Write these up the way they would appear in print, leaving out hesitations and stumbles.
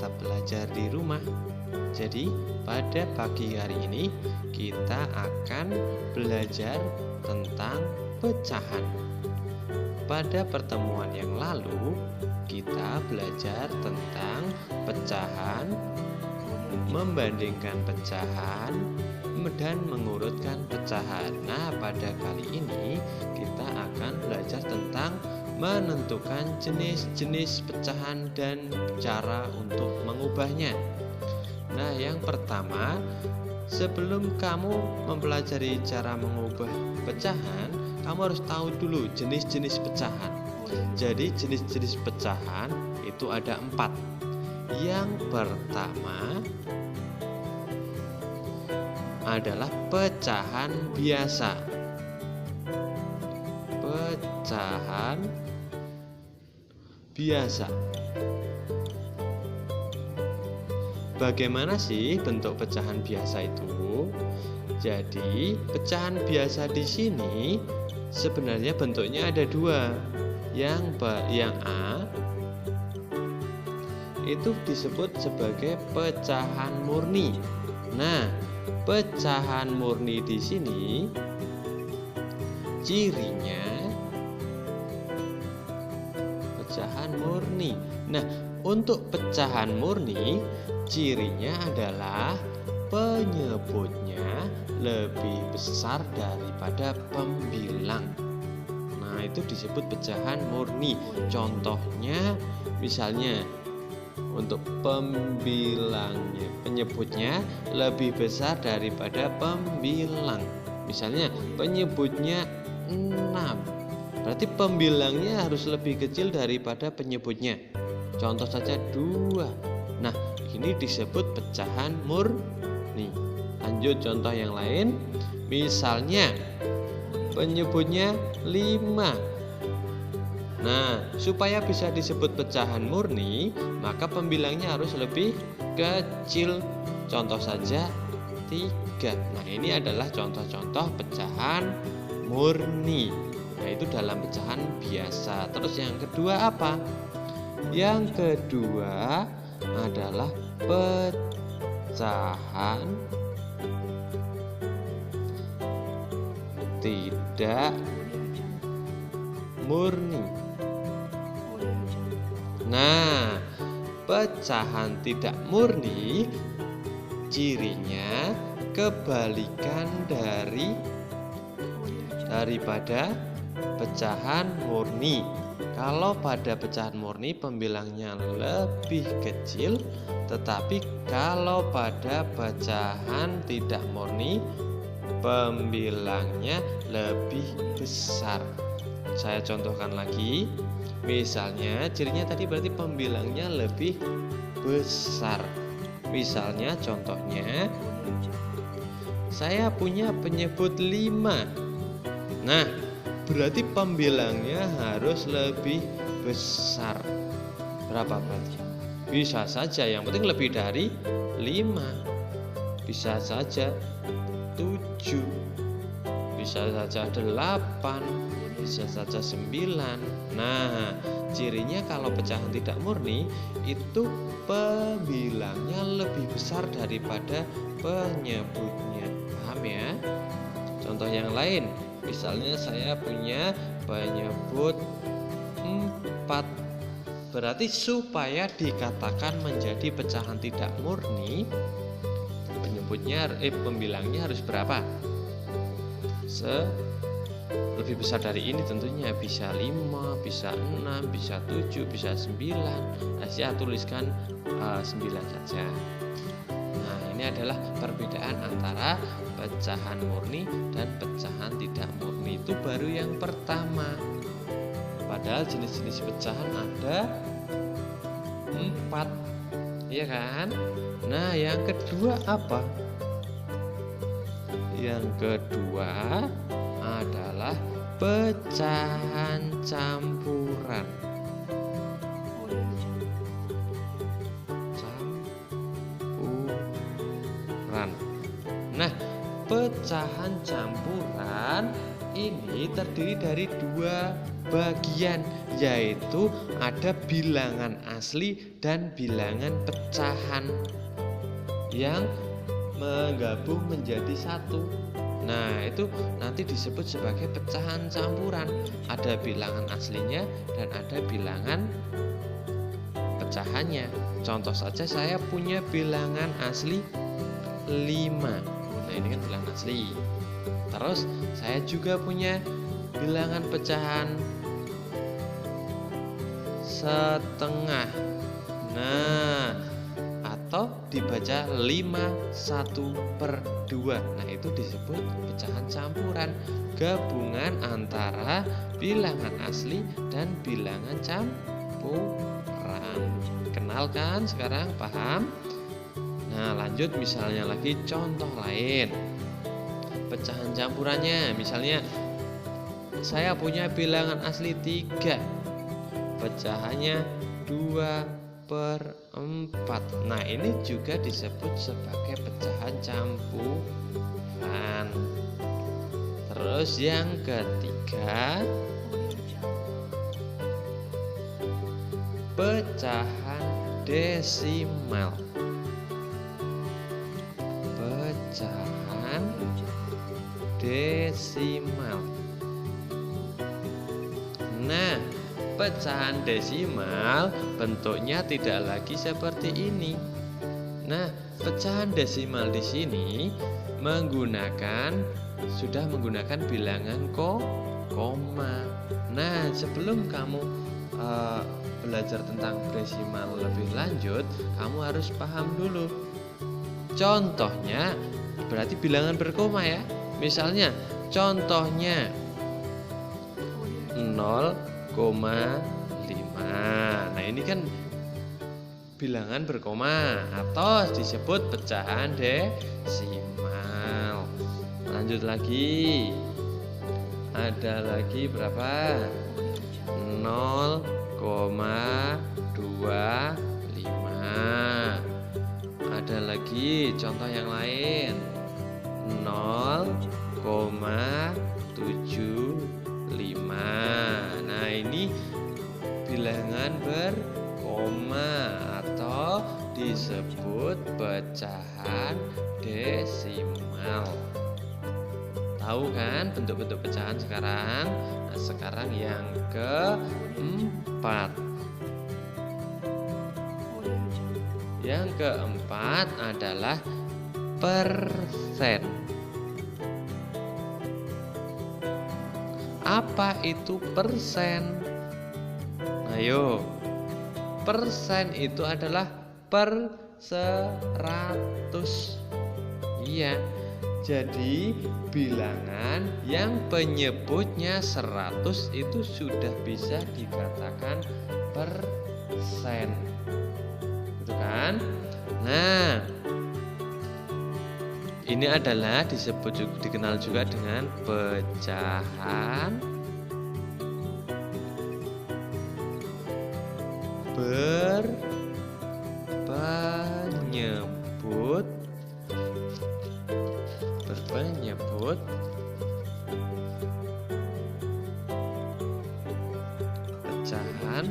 tetap belajar di rumah. Jadi pada pagi hari ini kita akan belajar tentang pecahan. Pada pertemuan yang lalu kita belajar tentang pecahan, membandingkan pecahan, dan mengurutkan pecahan. Nah, pada kali ini kita akan belajar tentang menentukan jenis-jenis pecahan dan cara untuk mengubahnya. Nah, yang pertama, sebelum kamu mempelajari cara mengubah pecahan, kamu harus tahu dulu jenis-jenis pecahan. Jadi jenis-jenis pecahan itu ada 4. Yang pertama adalah pecahan biasa. Pecahan biasa. Bagaimana sih bentuk pecahan biasa itu? Jadi, pecahan biasa di sini sebenarnya bentuknya ada 2. Yang A itu disebut sebagai pecahan murni. Nah, pecahan murni di sini cirinya pecahan murni. Nah, untuk pecahan murni cirinya adalah penyebutnya lebih besar daripada pembilang. Nah, itu disebut pecahan murni. Contohnya misalnya untuk pembilangnya, penyebutnya lebih besar daripada pembilang. Misalnya penyebutnya 6, berarti pembilangnya harus lebih kecil daripada penyebutnya. Contoh saja 2. Nah, ini disebut pecahan murni. Lanjut contoh yang lain. Misalnya penyebutnya 5. Nah, supaya bisa disebut pecahan murni, maka pembilangnya harus lebih kecil. Contoh saja 3. Nah, ini adalah contoh-contoh pecahan murni. Nah, itu dalam pecahan biasa. Terus yang kedua apa? Yang kedua adalah pecahan tidak murni. Nah, pecahan tidak murni cirinya kebalikan daripada pecahan murni. Kalau pada pecahan murni pembilangnya lebih kecil, tetapi kalau pada pecahan tidak murni pembilangnya lebih besar. Saya contohkan lagi. Misalnya cirinya tadi berarti pembilangnya lebih besar. Misalnya contohnya saya punya penyebut 5. Nah, berarti pembilangnya harus lebih besar. Berapa berarti? Bisa saja, yang penting lebih dari 5. Bisa saja 7. Bisa saja 8. Bisa saja 9. Nah, cirinya kalau pecahan tidak murni itu pembilangnya lebih besar daripada penyebutnya. Paham ya? Contoh yang lain. Misalnya saya punya penyebut 4. Berarti supaya dikatakan menjadi pecahan tidak murni, pembilangnya harus berapa? Lebih besar dari ini tentunya. Bisa 5, bisa 6, bisa 7, bisa 9. Nah, saya tuliskan 9 saja. Nah, ini adalah perbedaan antara pecahan murni dan pecahan tidak murni. Itu baru yang pertama. Padahal jenis-jenis pecahan ada 4. Iya kan? Nah, yang kedua apa? Yang kedua adalah pecahan campuran. Nah, pecahan campuran ini terdiri dari dua bagian, yaitu ada bilangan asli dan bilangan pecahan yang menggabung menjadi satu. Nah, itu nanti disebut sebagai pecahan campuran. Ada bilangan aslinya dan ada bilangan pecahannya. Contoh saja, saya punya bilangan asli 5. Nah, ini kan bilangan asli. Terus saya juga punya bilangan pecahan setengah. Nah, atau dibaca 5/1/2. Nah, itu disebut pecahan campuran, gabungan antara bilangan asli dan bilangan campuran. Kenal kan sekarang? Paham? Nah, lanjut misalnya lagi contoh lain. Pecahan campurannya, misalnya saya punya bilangan asli 3, pecahannya 2/4. Nah, ini juga disebut sebagai pecahan campuran. Terus yang ketiga, pecahan desimal. Pecahan desimal. Nah, pecahan desimal bentuknya tidak lagi seperti ini. Nah, pecahan desimal di sini sudah menggunakan bilangan koma. Nah, sebelum kamu belajar tentang desimal lebih lanjut, kamu harus paham dulu. Contohnya berarti bilangan berkoma ya. Misalnya contohnya 0,5. Nah, ini kan bilangan berkoma atau disebut pecahan desimal. Lanjut lagi. Ada lagi berapa? 0,25. Ada lagi contoh yang lain. 0,75. Nah, ini bilangan berkoma atau disebut pecahan desimal. Tahu kan bentuk-bentuk pecahan sekarang? Nah, sekarang yang keempat. Yang keempat adalah persen. Apa itu persen? Ayo, persen itu adalah per 100. Iya, jadi bilangan yang penyebutnya 100 itu sudah bisa dikatakan persen. Gitu kan? Nah, ini adalah dikenal juga dengan pecahan berpenyebut pecahan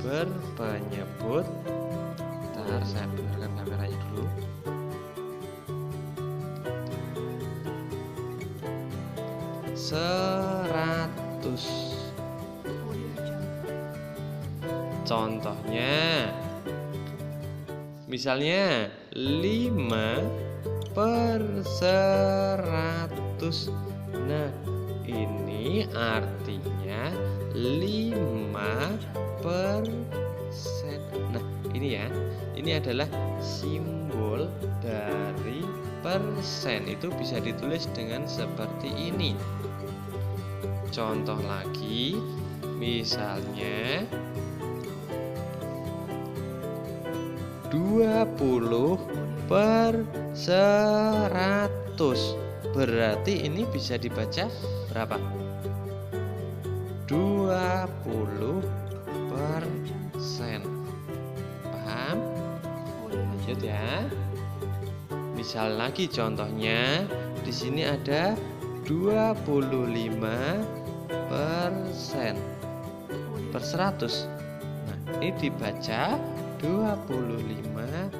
berpenyebut. Bentar, saya benarkan kameranya dulu. Seratus. Contohnya, misalnya 5/100. Nah, ini artinya 5%. Nah, ini ya, ini adalah simbol dari persen. Itu bisa ditulis dengan seperti ini. Contoh lagi, misalnya 20/100. Berarti ini bisa dibaca berapa? 20%. Paham? Lanjut ya. Misal lagi contohnya, di sini ada 25% per 100. Nah, ini dibaca 25%.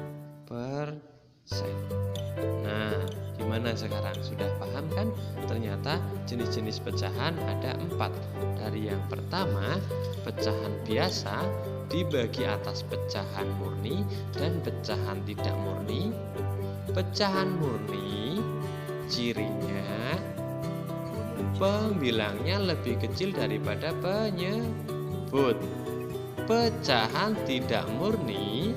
Nah, gimana sekarang? Sudah paham kan? Ternyata jenis-jenis pecahan ada 4. Dari yang pertama, pecahan biasa dibagi atas pecahan murni dan pecahan tidak murni. Pecahan murni cirinya pembilangnya lebih kecil daripada penyebut. Pecahan tidak murni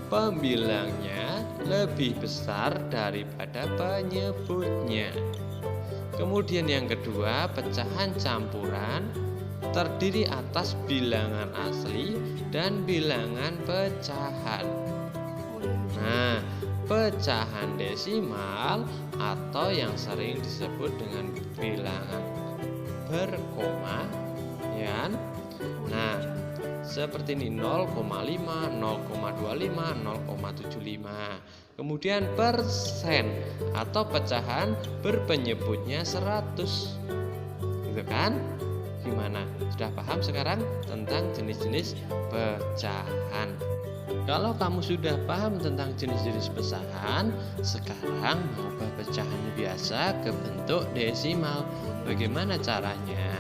pembilangnya lebih besar daripada penyebutnya. Kemudian yang kedua, pecahan campuran terdiri atas bilangan asli dan bilangan pecahan. Nah, pecahan desimal atau yang sering disebut dengan bilangan berkoma, ya. Nah, seperti ini 0,5, 0,25, 0,75. Kemudian persen atau pecahan berpenyebutnya 100. Gitu kan? Gimana? Sudah paham sekarang tentang jenis-jenis pecahan? Kalau kamu sudah paham tentang jenis-jenis pecahan, sekarang mengubah pecahan biasa ke bentuk desimal. Bagaimana caranya?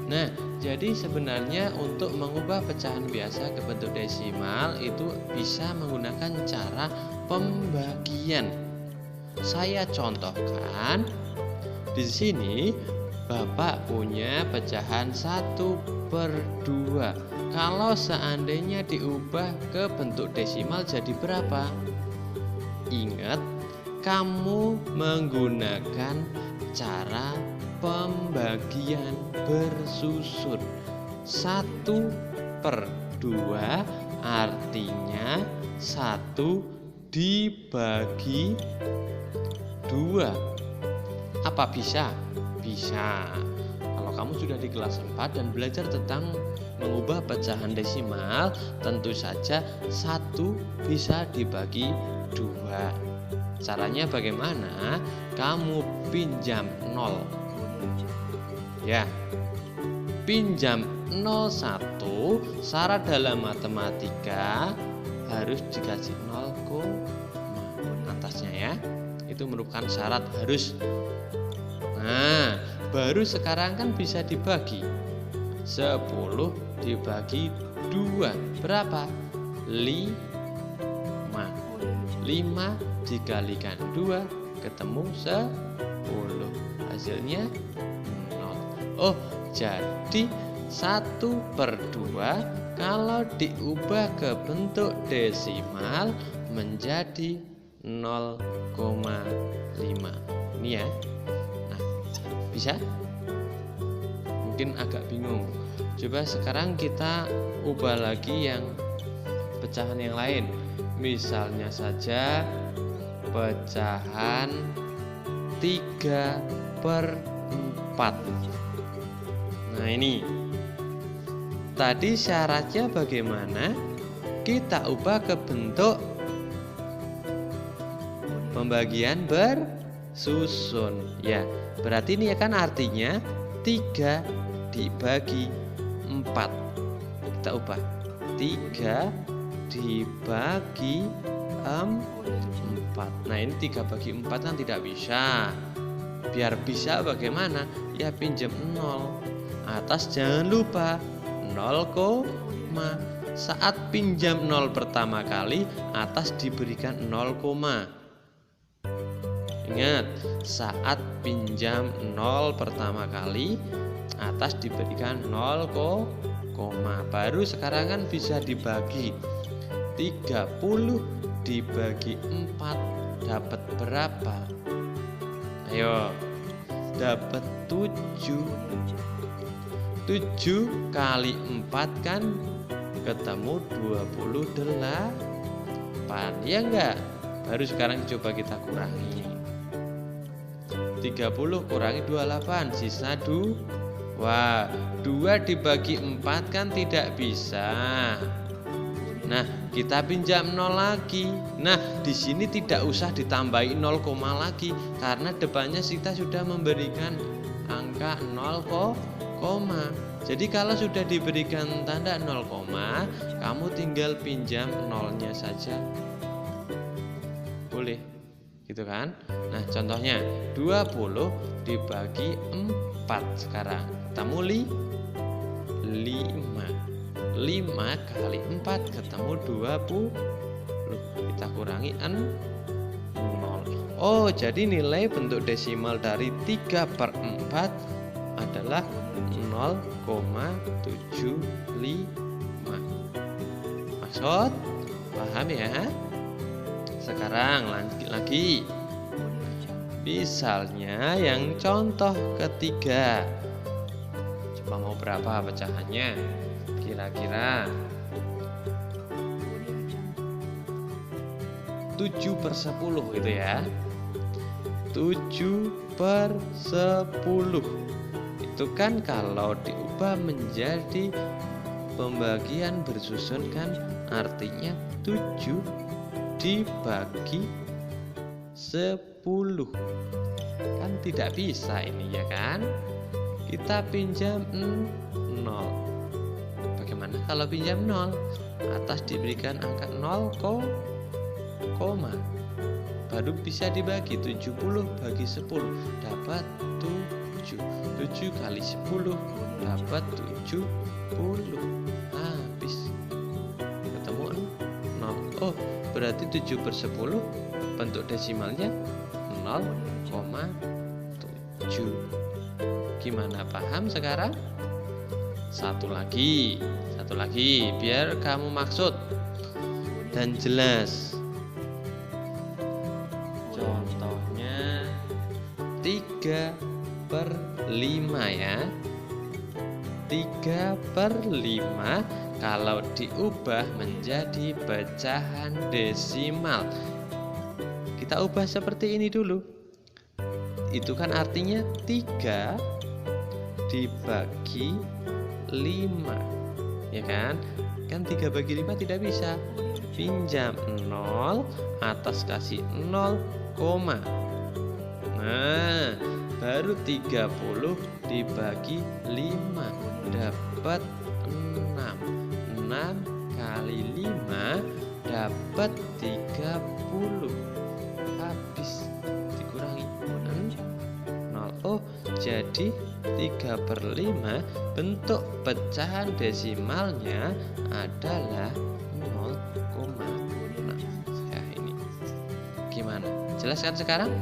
Nah, jadi sebenarnya untuk mengubah pecahan biasa ke bentuk desimal itu bisa menggunakan cara pembagian. Saya contohkan di sini. Bapak punya pecahan 1/2. Kalau seandainya diubah ke bentuk desimal jadi berapa? Ingat, kamu menggunakan cara pembagian bersusun. 1/2 artinya 1 dibagi 2. Apa bisa? Bisa. Kalau kamu sudah di kelas 4 dan belajar tentang mengubah pecahan desimal, tentu saja 1 bisa dibagi 2. Caranya bagaimana? Kamu pinjam 0. Ya. Pinjam 0,1, syarat dalam matematika harus dikasih 0, atasnya ya. Itu merupakan syarat harus. Nah, baru sekarang kan bisa dibagi. 10 dibagi 2 berapa? 5. 5 dikalikan 2 ketemu 10. Hasilnya 0. Oh, jadi 1/2 kalau diubah ke bentuk desimal menjadi 0,5. Ini ya. Bisa? Mungkin agak bingung. Coba sekarang kita ubah lagi yang pecahan yang lain. Misalnya saja pecahan 3/4. Nah ini. Tadi syaratnya bagaimana? Kita ubah ke bentuk pembagian bersusun. Ya. Berarti ini kan artinya 3 dibagi 4. Kita ubah 3 dibagi 4. Nah ini 3 bagi 4 kan tidak bisa. Biar bisa bagaimana? Ya pinjam 0. Atas jangan lupa 0, saat pinjam 0 pertama kali atas diberikan 0, ingat, saat pinjam 0 pertama kali atas diberikan 0, baru sekarang kan bisa dibagi. 30 dibagi 4 dapat berapa? Ayo, dapat 7. 7 kali 4 kan ketemu 28. Ya enggak? Baru sekarang coba kita kurangi. 30 kurangi 28 sisa 2. Wah, 2 dibagi 4 kan tidak bisa. Nah, kita pinjam 0 lagi. Nah, di sini tidak usah ditambahi 0, lagi karena depannya kita sudah memberikan angka 0, jadi kalau sudah diberikan tanda 0, kamu tinggal pinjam 0-nya saja. Boleh, gitu kan? Nah, contohnya 20 dibagi 4 sekarang. Ketemu 5. 5 kali 4 ketemu 20. Kita kurangi 0. Oh, jadi nilai bentuk desimal dari 3/4 adalah 0,75. Maksud? Paham ya? Sekarang lanjut lagi. Misalnya yang contoh ketiga. Coba mau berapa pecahannya? Kira-kira 7/10 gitu ya. 7/10 itu kan kalau diubah menjadi pembagian bersusun kan artinya 7 dibagi 10. Kan tidak bisa ini ya kan? Kita pinjam 0. Bagaimana kalau pinjam 0? Atas diberikan angka 0, baru bisa dibagi. 70 bagi 10 dapat 7. 7 kali 10 dapat 70. Habis. Ketemu 0. Oh, berarti 7/10 bentuk desimalnya 0,7. Gimana, paham sekarang? Satu lagi biar kamu maksud dan jelas. Contohnya 3/5 ya. 3/5 kalau diubah menjadi pecahan desimal, kita ubah seperti ini dulu. Itu kan artinya 3 dibagi 5, ya kan? Kan 3 bagi 5 tidak bisa. Pinjam 0, atas kasih 0, nah baru 30 dibagi 5 dapat 6. 6 kali 5 dapat 30. Habis dikurangi 0. Oh, jadi 3/5 bentuk pecahan desimalnya adalah 0,6. Ya ini. Gimana? Jelas kan sekarang?